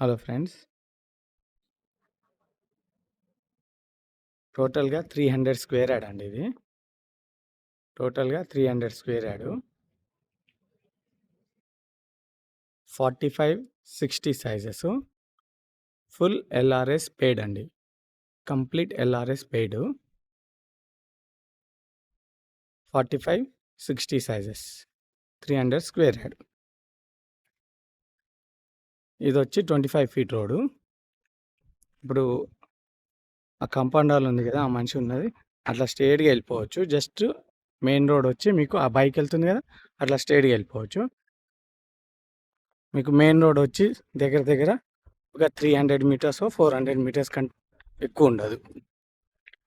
Hello friends, టోటల్‌గా 300 square yard అండి ఇది. టోటల్‌గా 300 square yard. 45, 60 sizes. Full LRS paid అండి. Complete LRS paid. 45, 60 sizes. 300 square yard. ఇదొచ్చి 25 ఫీట్ రోడ్డు. ఇప్పుడు ఆ కాంపౌండ్ వాల్ ఉంది కదా, ఆ మనిషి ఉన్నది. అట్లా స్ట్రెయిట్‌గా వెళ్ళిపోవచ్చు. జస్ట్ మెయిన్ రోడ్ వచ్చి మీకు ఆ బైక్ వెళ్తుంది కదా, అట్లా స్ట్రెయిట్‌గా వెళ్ళిపోవచ్చు. మీకు మెయిన్ రోడ్ వచ్చి దగ్గర దగ్గర ఒక 300 మీటర్స్, 400 మీటర్స్ కంటే ఎక్కువ ఉండదు.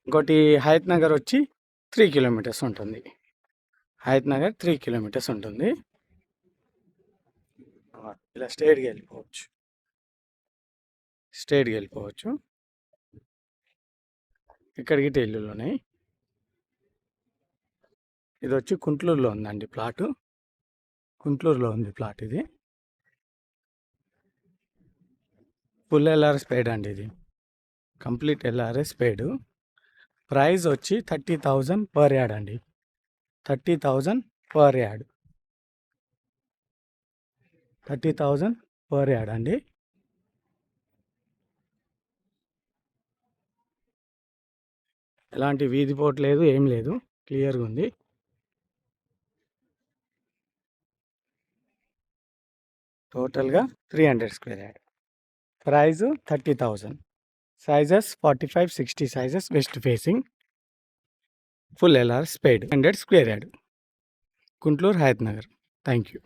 ఇంకోటి హయత్ నగర్ వచ్చి 3 కిలోమీటర్స్ ఉంటుంది. హయత్ నగర్ 3 కిలోమీటర్స్ ఉంటుంది. ఇలా స్ట్రెయిట్‌గా వెళ్ళిపోవచ్చు. స్ట్రెయిట్‌గా వెళ్ళిపోవచ్చు. ఇక్కడ గిట్ట ఇల్లులు ఉన్నాయి. ఇది వచ్చి కుంట్లూరులో ఉందండి ప్లాటు. కుంట్లూరులో ఉంది ప్లాట్ ఇది. ఫుల్ ఎల్ఆర్ఎస్ పెయిడ్ అండి ఇది. Complete LRS paid. ప్రైస్ వచ్చి 30,000 పర్ యార్డ్ అండి. 30,000 పర్ యార్డ్. 30,000 పర్ యార్డ్ అండి. ఎలాంటి వీధి పోటు లేదు, ఏం లేదు, క్లియర్గా ఉంది. టోటల్గా 300 square yard. Price 30,000. Sizes 45, 60 sizes. West facing. Full LRS paid. 100 square yard. Guntur Hayat Nagar. Thank you.